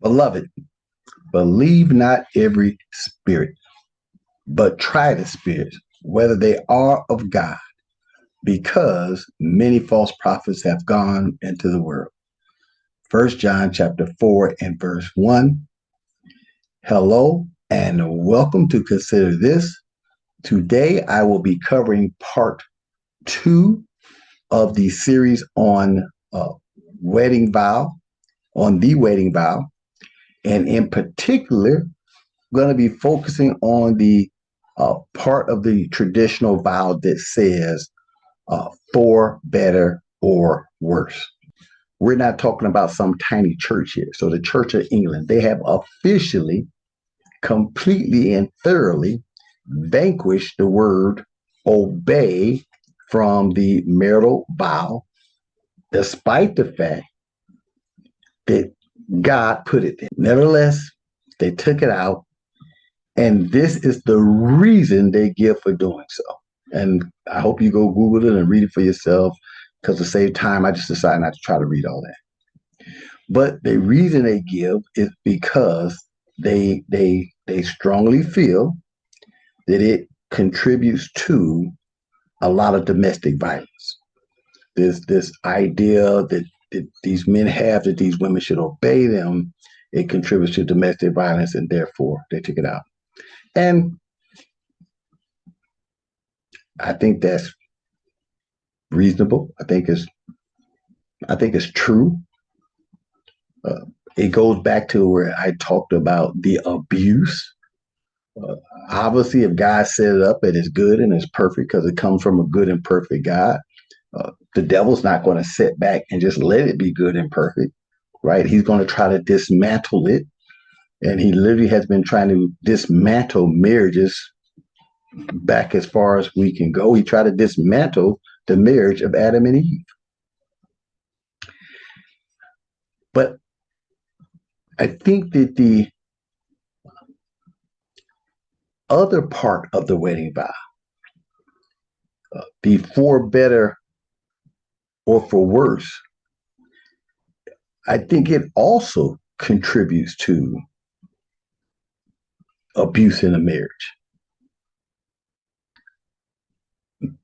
Beloved, believe not every spirit, but try the spirits, whether they are of God, because many false prophets have gone into the world. First John chapter 4 and verse 1. Hello and welcome to Consider This. Today I will be covering part 2 of the series on wedding vow, on the wedding vow, and in particular, going to be focusing on the part of the traditional vow that says for better or worse. We're not talking about some tiny church here. So the Church of England, they have officially, completely and thoroughly vanquished the word obey from the marital vow, despite the fact that God put it there. Nevertheless, they took it out. And this is the reason they give for doing so. And I hope you go Google it and read it for yourself, because to save time, I just decided not to try to read all that. But the reason they give is because they strongly feel that it contributes to a lot of domestic violence. There's this idea that these men have that these women should obey them. It contributes to domestic violence, and therefore they took it out. And I think that's reasonable. I think it's true. Uh, it goes back to where I talked about the abuse. Uh, Obviously, if God set it up, it is good and it's perfect because it comes from a good and perfect God. The devil's not going to sit back and just let it be good and perfect, right? He's going to try to dismantle it. And he literally has been trying to dismantle marriages back as far as we can go. He tried to dismantle the marriage of Adam and Eve. But I think that the other part of the wedding vow, the for better or for worse, I think it also contributes to abuse in a marriage.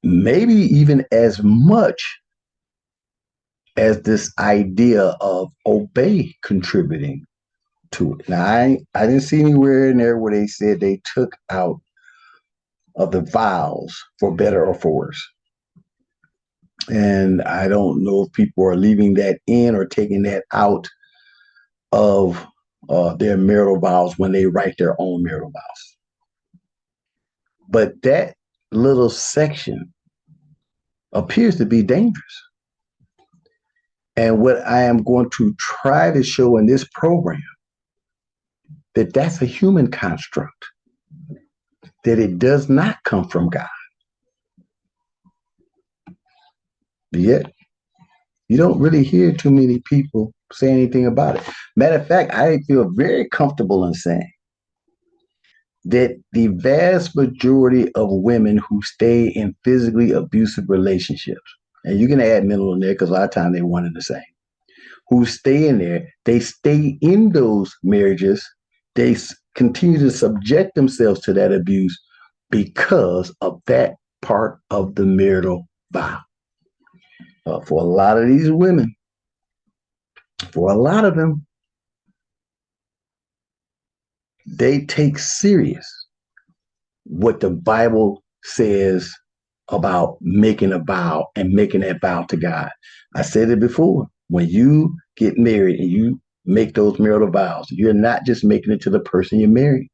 Maybe even as much as this idea of obey contributing to it. Now, I didn't see anywhere in there where they said they took out of the vows for better or for worse. And I don't know if people are leaving that in or taking that out of their marital vows when they write their own marital vows. But that little section appears to be dangerous. And what I am going to try to show in this program, that that's a human construct, that it does not come from God. Yet, you don't really hear too many people say anything about it. Matter of fact, I feel very comfortable in saying that the vast majority of women who stay in physically abusive relationships, and you can add mental in there because a lot of times they're one and the same, who stay in there, they stay in those marriages, they continue to subject themselves to that abuse because of that part of the marital vow. For a lot of these women, for a lot of them, they take serious what the Bible says about making a vow and making that vow to God. I said it before. When you get married and you make those marital vows, you're not just making it to the person you're married.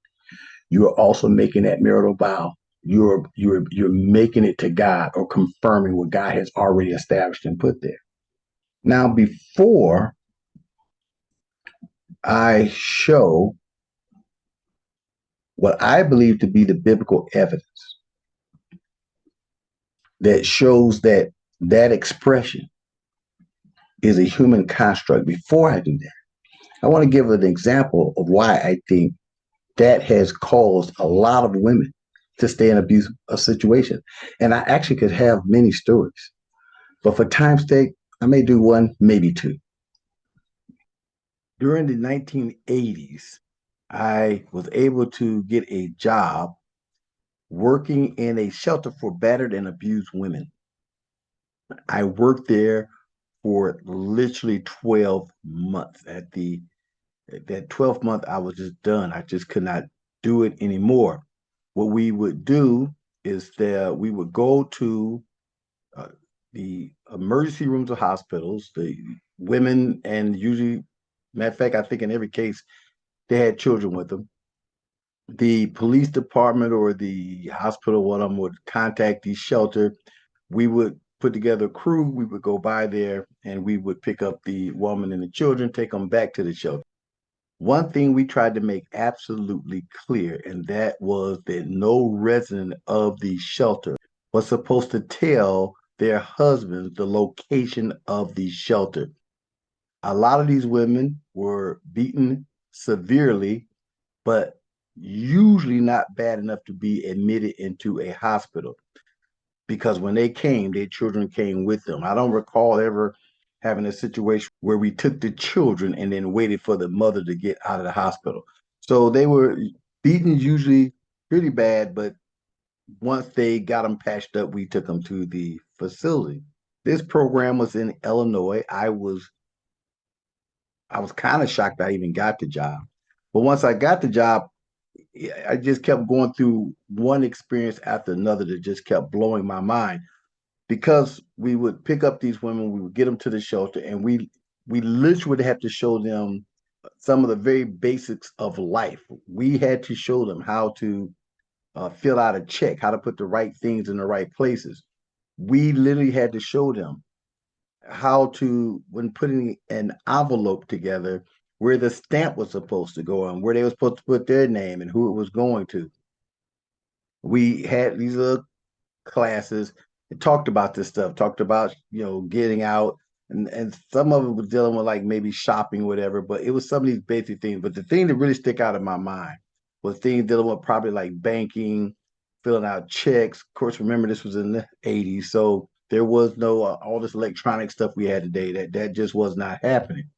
You are also making that marital vow. You're making it to God, or confirming what God has already established and put there. Now, before I show what I believe to be the biblical evidence that shows that that expression is a human construct, before I do that, I want to give an example of why I think that has caused a lot of women to stay in abusive situation. And I actually could have many stories, but for time's sake, I may do one, maybe two. During the 1980s, I was able to get a job working in a shelter for battered and abused women. I worked there for literally 12 months. At that 12th month, I was just done. I just could not do it anymore. What we would do is that we would go to uh, the emergency rooms of hospitals, the women, and usually, matter of fact, I think in every case, they had children with them. The police department or the hospital, one of them would contact the shelter. We would put together a crew. We would go by there and we would pick up the woman and the children, take them back to the shelter. One thing we tried to make absolutely clear, and that was that no resident of the shelter was supposed to tell their husbands the location of the shelter. A lot of these women were beaten severely, but usually not bad enough to be admitted into a hospital because when they came, their children came with them. I don't recall ever having a situation where we took the children and then waited for the mother to get out of the hospital. So they were beaten usually pretty bad, but once they got them patched up, we took them to the facility. This program was in Illinois. I was kind of shocked I even got the job. But once I got the job, I just kept going through one experience after another that just kept blowing my mind because we would pick up these women, we would get them to the shelter, and we literally would have to show them some of the very basics of life. We had to show them how to fill out a check, how to put the right things in the right places. We literally had to show them how to, when putting an envelope together, where the stamp was supposed to go and where they were supposed to put their name and who it was going to. We had these little classes and talked about this stuff, talked about, getting out. And some of it was dealing with like maybe shopping, whatever, but it was some of these basic things. But the thing that really stick out in my mind was things dealing with probably like banking, filling out checks. Of course, remember this was in the 80s, so there was no all this electronic stuff we had today. That just was not happening.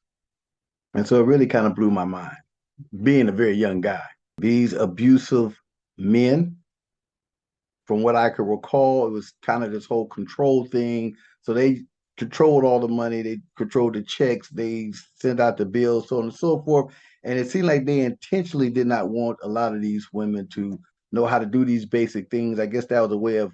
And so it really kind of blew my mind, being a very young guy. These abusive men, from what I could recall, it was kind of this whole control thing. So they controlled all the money, they controlled the checks, they sent out the bills, so on and so forth. And it seemed like they intentionally did not want a lot of these women to know how to do these basic things. I guess that was a way of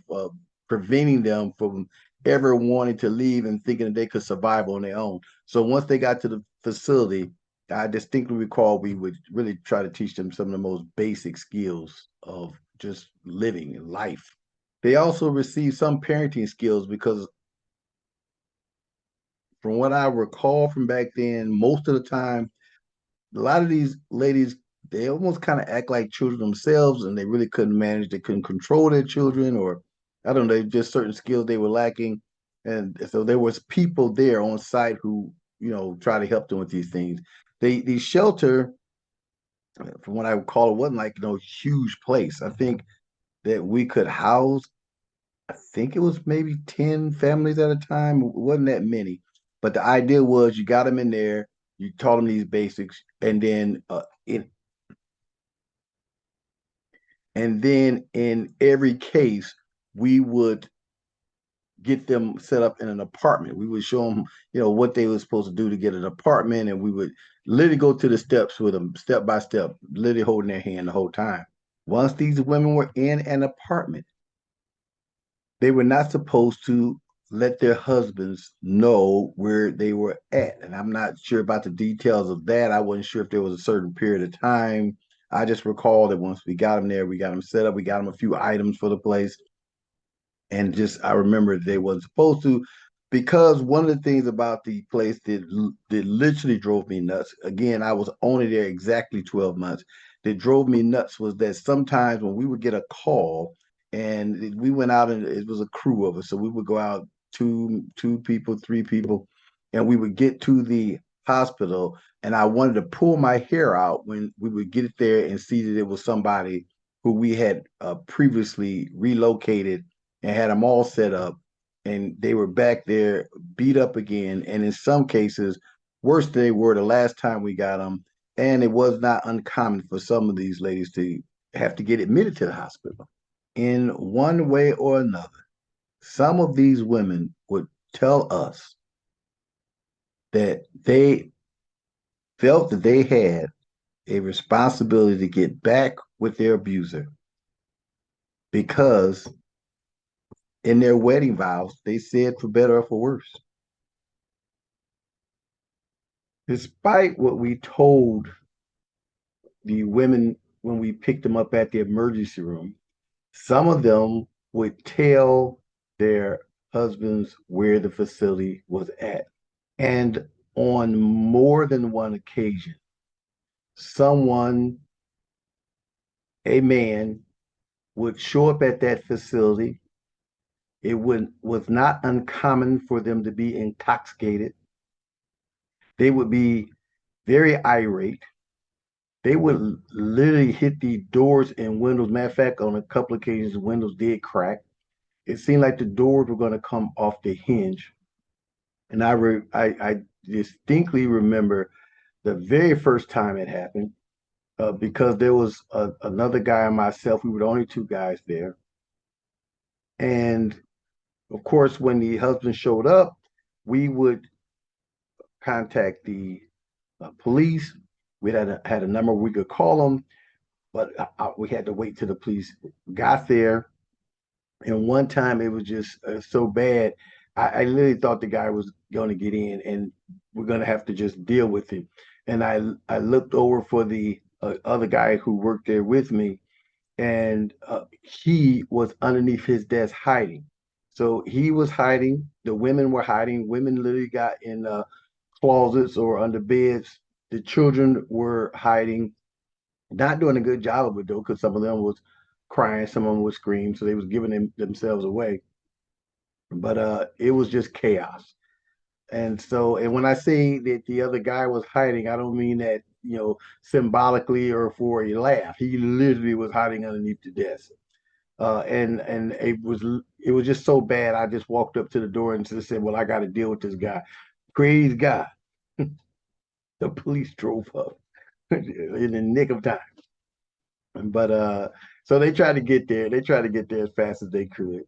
preventing them from ever wanting to leave and thinking that they could survive on their own. So once they got to the facility, I distinctly recall we would really try to teach them some of the most basic skills of just living life. They also receive some parenting skills because, from what I recall from back then, most of the time, a lot of these ladies, they almost kind of act like children themselves and they really couldn't manage, they couldn't control their children, or I don't know, just certain skills they were lacking. And so there was people there on site who, try to help them with these things. The shelter, from what I recall, it wasn't like huge place. I think that we could house, I think it was maybe 10 families at a time. It wasn't that many. But the idea was you got them in there, you taught them these basics, and then in every case, we would get them set up in an apartment. We would show them, what they were supposed to do to get an apartment, and we would literally go to the steps with them, step by step, literally holding their hand the whole time. Once these women were in an apartment, they were not supposed to let their husbands know where they were at. And I'm not sure about the details of that. I wasn't sure if there was a certain period of time. I just recall that once we got them there, we got them set up, we got them a few items for the place, and just I remember they wasn't supposed to, because one of the things about the place that literally drove me nuts. Again, I was only there exactly 12 months. That drove me nuts was that sometimes when we would get a call and we went out and it was a crew of us, so we would go out two people, three people, and we would get to the hospital, and I wanted to pull my hair out when we would get it there and see that it was somebody who we had previously relocated and had them all set up, and they were back there beat up again. And in some cases, worse than they were the last time we got them. And it was not uncommon for some of these ladies to have to get admitted to the hospital. In one way or another, some of these women would tell us that they felt that they had a responsibility to get back with their abuser because in their wedding vows, they said for better or for worse. Despite what we told the women when we picked them up at the emergency room, some of them would tell their husbands where the facility was at. And on more than one occasion, someone, a man, would show up at that facility. Was not uncommon for them to be intoxicated. They would be very irate. They would literally hit the doors and windows. Matter of fact, on a couple of occasions, the windows did crack. It seemed like the doors were going to come off the hinge. And I distinctly remember the very first time it happened because there was another guy and myself. We were the only two guys there. And of course, when the husband showed up, we would contact the police. We had a number we could call them, but we had to wait till the police got there. And one time it was just so bad. I literally thought the guy was going to get in and we're going to have to just deal with him. And I looked over for the other guy who worked there with me, and he was underneath his desk hiding. So he was hiding. The women were hiding. Women literally got in closets or under beds. The children were hiding, not doing a good job of it though, because some of them was crying, some of them was screaming, so they was giving themselves away. But it was just chaos. And when I say that the other guy was hiding, I don't mean that, symbolically or for a laugh. He literally was hiding underneath the desk. And it was just so bad. I just walked up to the door and just said, "Well, I got to deal with this guy." Praise God, the police drove up in the nick of time. But so they tried to get there. They tried to get there as fast as they could.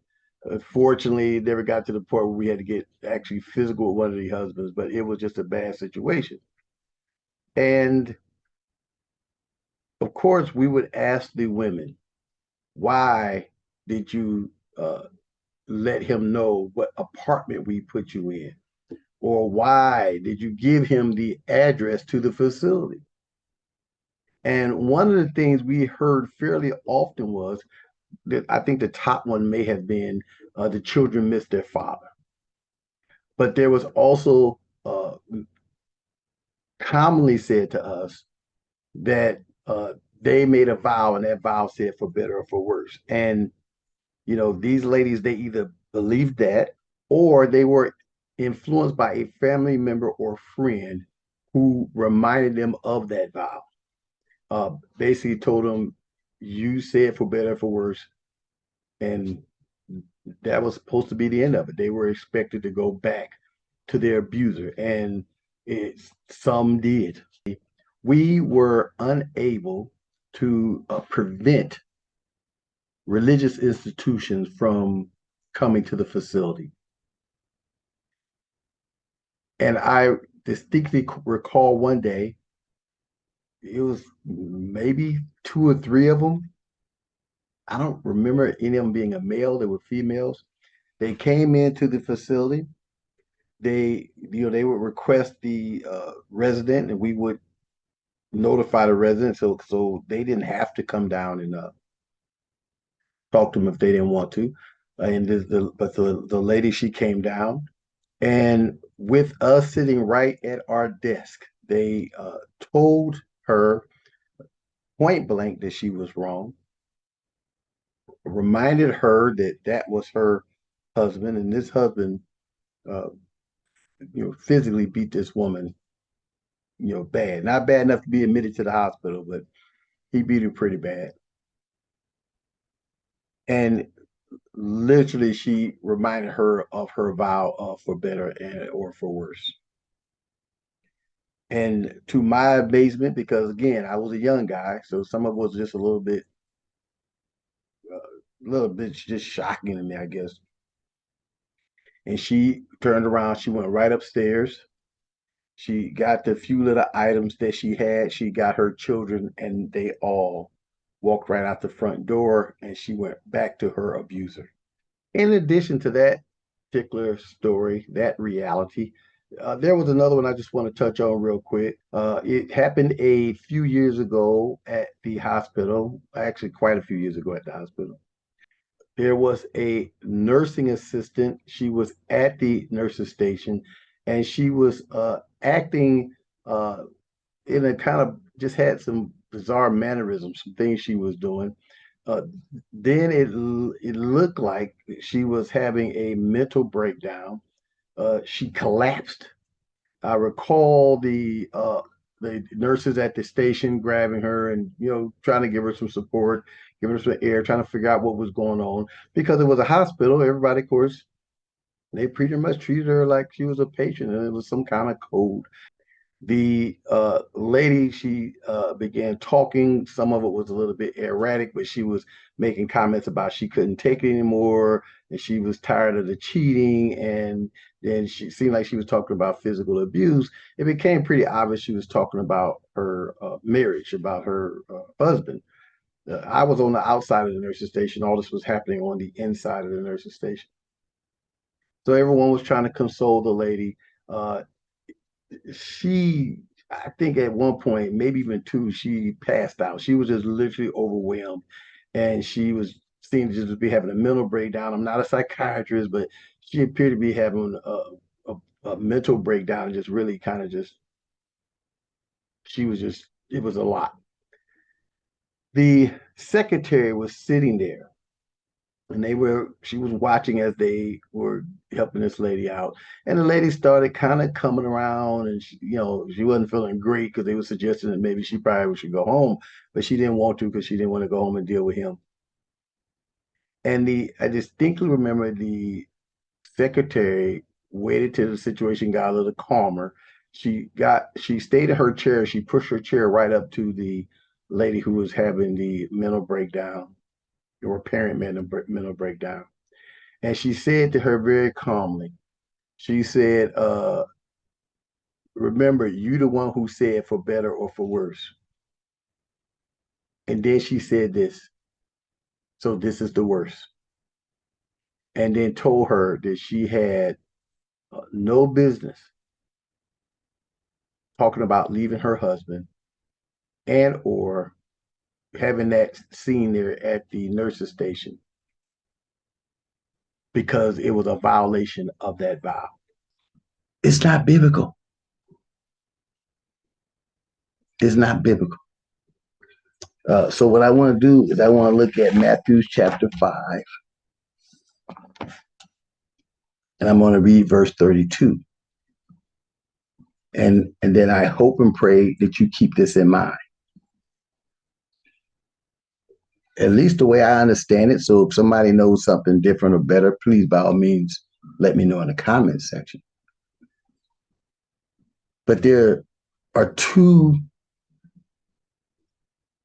Fortunately, it never got to the point where we had to get actually physical with one of the husbands, but it was just a bad situation. And of course, we would ask the women, why did you let him know what apartment we put you in? Or why did you give him the address to the facility? And one of the things we heard fairly often was that I think the top one may have been the children miss their father. But there was also commonly said to us that they made a vow and that vow said for better or for worse. And, these ladies, they either believed that or they were influenced by a family member or friend who reminded them of that vow. Basically told them, you said for better or for worse. And that was supposed to be the end of it. They were expected to go back to their abuser, and some did. We were unable to prevent religious institutions from coming to the facility. And I distinctly recall one day, it was maybe two or three of them. I don't remember any of them being a male, they were females. They came into the facility. They would request the resident, and we would notify the resident, so they didn't have to come down and talk to them if they didn't want to. And but the lady, she came down, and with us sitting right at our desk, they told her point blank that she was wrong, reminded her that that was her husband, and this husband, uh, physically beat this woman, bad. Not bad enough to be admitted to the hospital, but he beat her pretty bad. And literally, she reminded her of her vow for better or for worse. And to my amazement, because again, I was a young guy, so some of it was just a little bit just shocking to me, I guess. And she turned around, she went right upstairs. She got the few little items that she had. She got her children, and they all walked right out the front door, and she went back to her abuser. In addition to that particular story, that reality, there was another one I just want to touch on real quick. It happened a few years ago at the hospital, actually, quite a few years ago at the hospital. There was a nursing assistant. She was at the nurse's station, and she was acting uh, in a kind of just had some bizarre mannerisms, some things she was doing. Uh, then it looked like she was having a mental breakdown. She collapsed. I recall the nurses at the station grabbing her and trying to give her some support, giving her some air, trying to figure out what was going on because it was a hospital. Everybody, of course, they pretty much treated her like she was a patient and it was some kind of code. The lady, she began talking. Some of it was a little bit erratic, but she was making comments about she couldn't take it anymore and she was tired of the cheating. And then she seemed like she was talking about physical abuse. It became pretty obvious she was talking about her marriage, about her husband. I was on the outside of the nurse's station. All this was happening on the inside of the nurse's station. So everyone was trying to console the lady. Uh, she I think at one point, maybe even two, she passed out. She was just literally overwhelmed and she was seemed to just be having a mental breakdown. I'm not a psychiatrist, but she appeared to be having a mental breakdown and just really kind of just she was just it was a lot. The secretary was sitting there and she was watching as they were helping this lady out, and the lady started kind of coming around, and she wasn't feeling great because they were suggesting that maybe she probably should go home, but she didn't want to because she didn't want to go home and deal with him. And the I distinctly remember the secretary waited till the situation got a little calmer. She stayed in her chair. She pushed her chair right up to the lady who was having the mental breakdown or apparent mental breakdown. And she said to her very calmly, she said, remember, you the one who said for better or for worse. And then she said this, so this is the worst. And then told her that she had no business talking about leaving her husband and or having that scene there at the nurse's station because it was a violation of that vow. It's not biblical. It's not biblical. So what I want to do is I want to look at Matthew chapter 5, and I'm going to read verse 32. And then I hope and pray that you keep this in mind. At least the way I understand it. So if somebody knows something different or better, please by all means let me know in the comments section. But there are two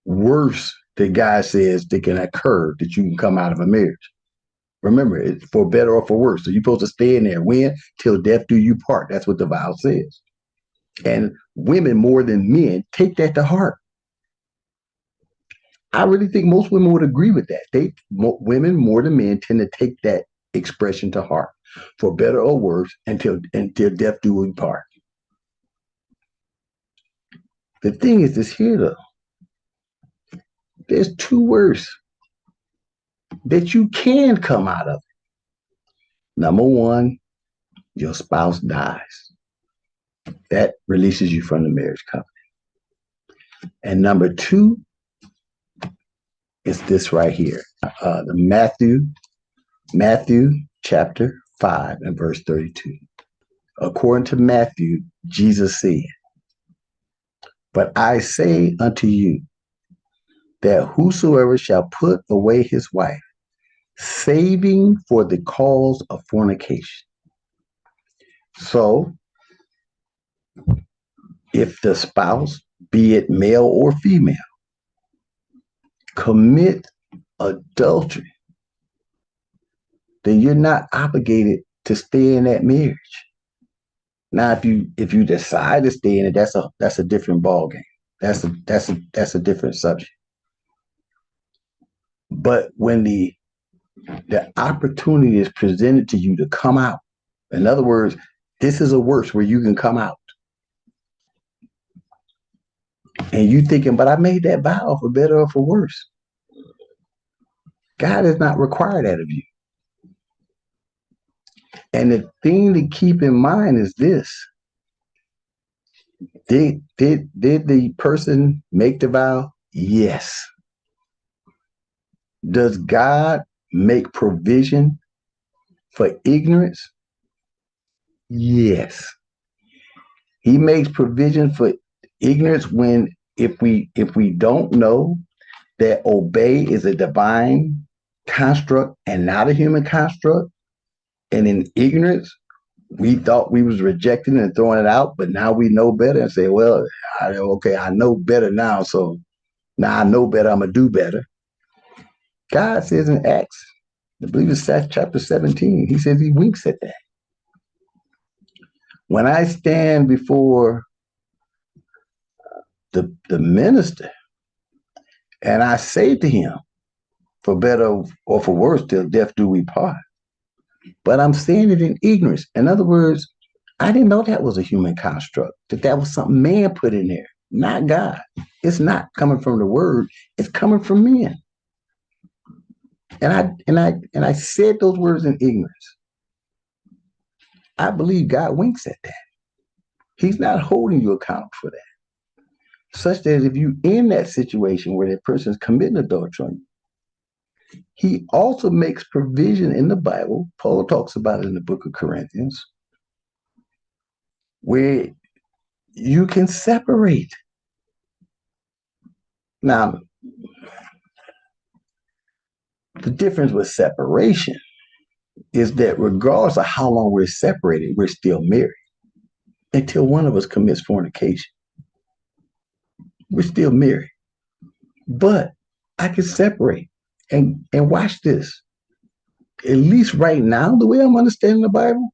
worse that God says that can occur that you can come out of a marriage. Remember, it's for better or for worse. So you're supposed to stay in there. When? Till death do you part. That's what the vow says. And women more than men take that to heart. I really think most women would agree with that. Women more than men tend to take that expression to heart, for better or worse, until death do we part. The thing is this here though. There's two words that you can come out of. Number one, your spouse dies. That releases you from the marriage covenant. And number two is this right here. The Matthew chapter 5 and verse 32. According to Matthew, Jesus said, but I say unto you that whosoever shall put away his wife, saving for the cause of fornication. So If the spouse, be it male or female, commit adultery, then you're not obligated to stay in that marriage. Now, if you decide to stay in it, that's a different ball game. That's a different subject. But when the opportunity is presented to you to come out, in other words, this is a works where you can come out, and you thinking, but I made that vow for better or for worse. God does not require that of you. And the thing to keep in mind is this: did the person make the vow? Yes. Does God make provision for ignorance? Yes. He makes provision for ignorance when if we don't know that obey is a divine construct and not a human construct, and in ignorance we thought we was rejecting it and throwing it out, but now we know better and say, well, okay, I know better now, so now I know better, I'm gonna do better. God says in Acts, I believe it's chapter 17, he says he winks at that. When I stand before the minister and I say to him, for better or for worse, till death do we part. But I'm saying it in ignorance. In other words, I didn't know that was a human construct, that was something man put in there, not God. It's not coming from the word, it's coming from men. And I said those words in ignorance. I believe God winks at that. He's not holding you accountable for that. Such that if you in that situation where that person is committing adultery on you, he also makes provision in the Bible. Paul talks about it in the book of Corinthians, where you can separate. Now, the difference with separation is that regardless of how long we're separated, we're still married until one of us commits fornication. We're still married. But I can separate. And watch this. At least right now, the way I'm understanding the Bible,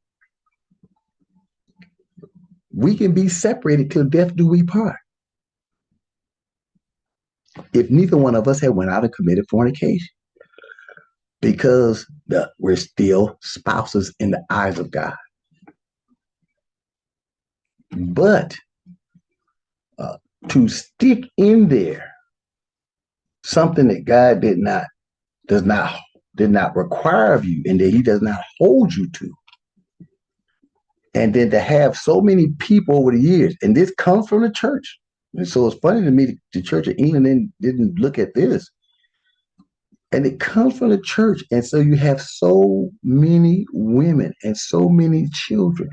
we can be separated till death do we part. If neither one of us had went out and committed fornication, because we're still spouses in the eyes of God. But to stick in there something that God did not require of you, and that he does not hold you to. And then to have so many people over the years, and this comes from the church. And so it's funny to me, the Church of England didn't look at this. And it comes from the church. And so you have so many women and so many children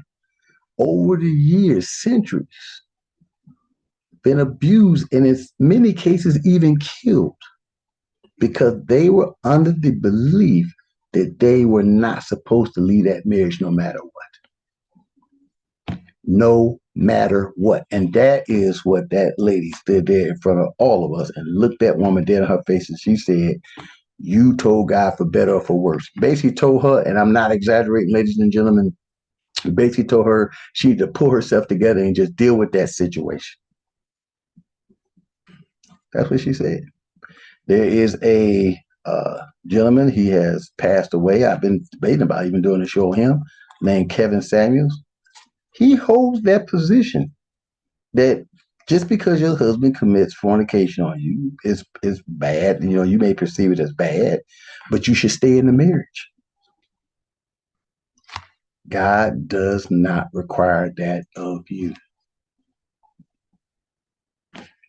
over the years, centuries, been abused, and in many cases even killed, because they were under the belief that they were not supposed to leave that marriage no matter what. No matter what. And that is what that lady stood there in front of all of us and looked that woman dead in her face, and she said, you told God for better or for worse. Basically told her, and I'm not exaggerating, ladies and gentlemen, basically told her she had to pull herself together and just deal with that situation. That's what she said. There is a gentleman, he has passed away. I've been debating about even doing a show on him, named Kevin Samuels. He holds that position that just because your husband commits fornication on you is bad. You know, you may perceive it as bad, but you should stay in the marriage. God does not require that of you.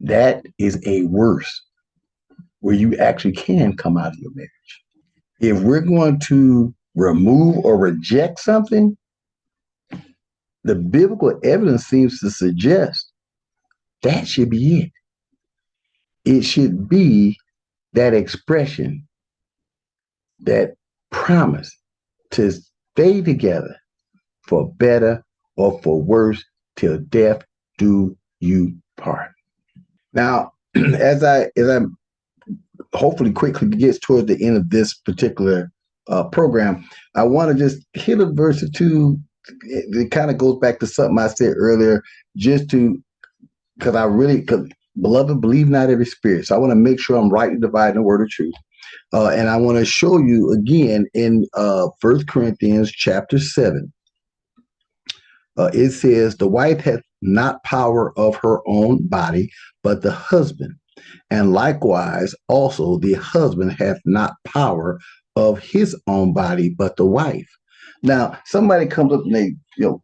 That is a worse where you actually can come out of your marriage. If we're going to remove or reject something, the biblical evidence seems to suggest that should be it. It should be that expression, that promise to stay together for better or for worse till death do you part. Now, as I hopefully quickly gets towards the end of this particular program, I want to just hit a verse or two. It kind of goes back to something I said earlier, just to because because beloved, believe not every spirit. So I want to make sure I'm rightly dividing the word of truth. And I want to show you again in 1 Corinthians chapter 7. It says, the wife hath not power of her own body, but the husband. And likewise, also the husband hath not power of his own body, but the wife. Now, somebody comes up and they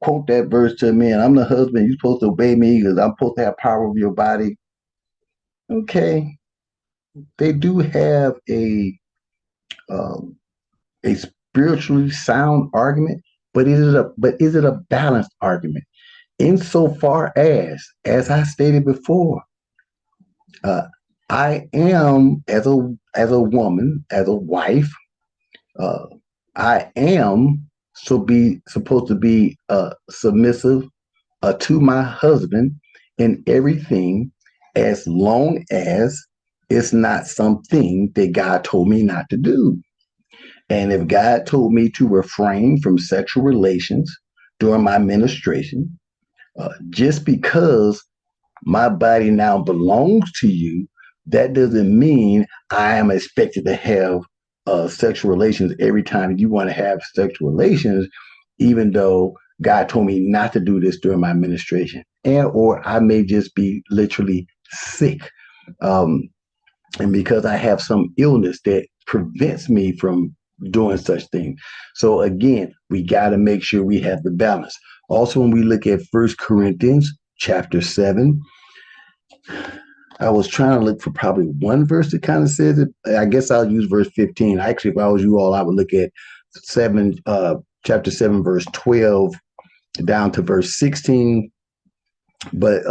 quote that verse to me, and I'm the husband. You're supposed to obey me because I'm supposed to have power over your body. Okay, they do have um, a spiritually sound argument, but is it a balanced argument? Insofar as I stated before, uh, I am as a woman, as a wife, uh, I am supposed to be submissive to my husband in everything, as long as it's not something that God told me not to do. And if God told me to refrain from sexual relations during my ministration, just because my body now belongs to you, that doesn't mean I am expected to have sexual relations every time you want to have sexual relations, even though God told me not to do this during my administration, and or I may just be literally sick, um, and because I have some illness that prevents me from doing such things. So again, we got to make sure we have the balance. Also, when we look at 1 Corinthians chapter 7, I was trying to look for probably one verse that kind of says it. I guess I'll use verse 15. Actually, if I was you all, I would look at chapter 7, verse 12 down to verse 16. But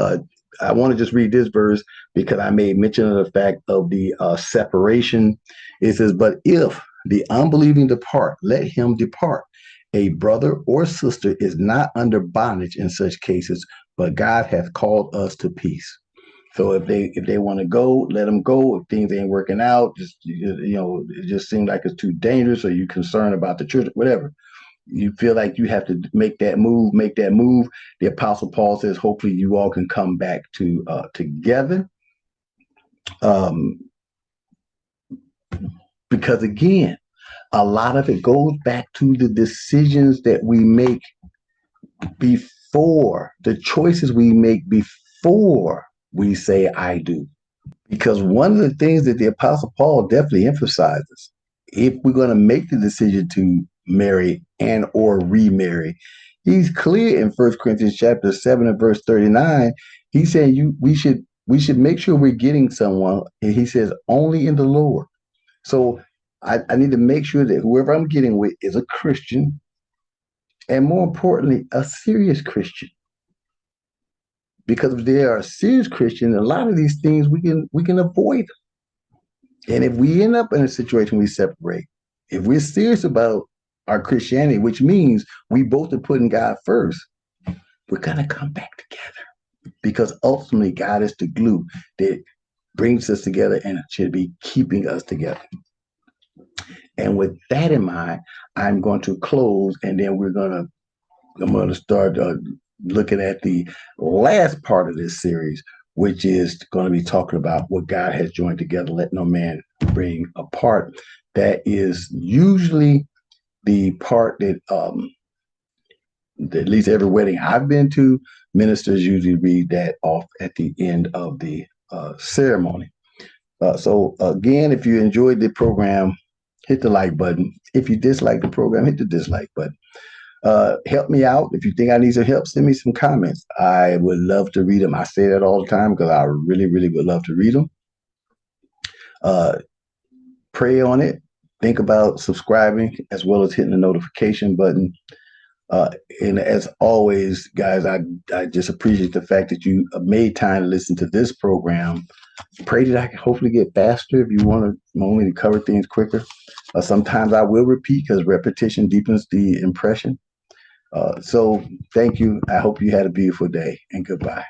I want to just read this verse because I made mention of the fact of the separation. It says, but if the unbelieving depart, let him depart. A brother or sister is not under bondage in such cases, but God hath called us to peace. So if they want to go, let them go. If things ain't working out, just it just seems like it's too dangerous, or you're concerned about the church, whatever. You feel like you have to make that move, The Apostle Paul says, hopefully you all can come back to together. Um, because again, a lot of it goes back to the decisions that we make before, the choices we make before we say I do. Because one of the things that the Apostle Paul definitely emphasizes, if we're going to make the decision to marry and or remarry, he's clear in 1 Corinthians chapter 7 and verse 39. He's saying we should make sure we're getting someone, and he says only in the Lord. So I need to make sure that whoever I'm getting with is a Christian, and more importantly, a serious Christian. Because if they are a serious Christian, a lot of these things we can avoid. And if we end up in a situation we separate, if we're serious about our Christianity, which means we both are putting God first, we're going to come back together, because ultimately God is the glue that brings us together and should be keeping us together. And with that in mind, I'm going to close, and then I'm going to start looking at the last part of this series, which is going to be talking about what God has joined together, let no man bring apart. That is usually the part that at least every wedding I've been to, ministers usually read that off at the end of the ceremony. So again, if you enjoyed the program, hit the like button. If you dislike the program, hit the dislike button. Help me out. If you think I need some help, send me some comments. I would love to read them. I say that all the time because I really, really would love to read them. Pray on it. Think about subscribing as well as hitting the notification button. And as always, guys, I just appreciate the fact that you made time to listen to this program. Pray that I can hopefully get faster if you want me to cover things quicker. Sometimes I will repeat because repetition deepens the impression. So thank you. I hope you had a beautiful day, and goodbye.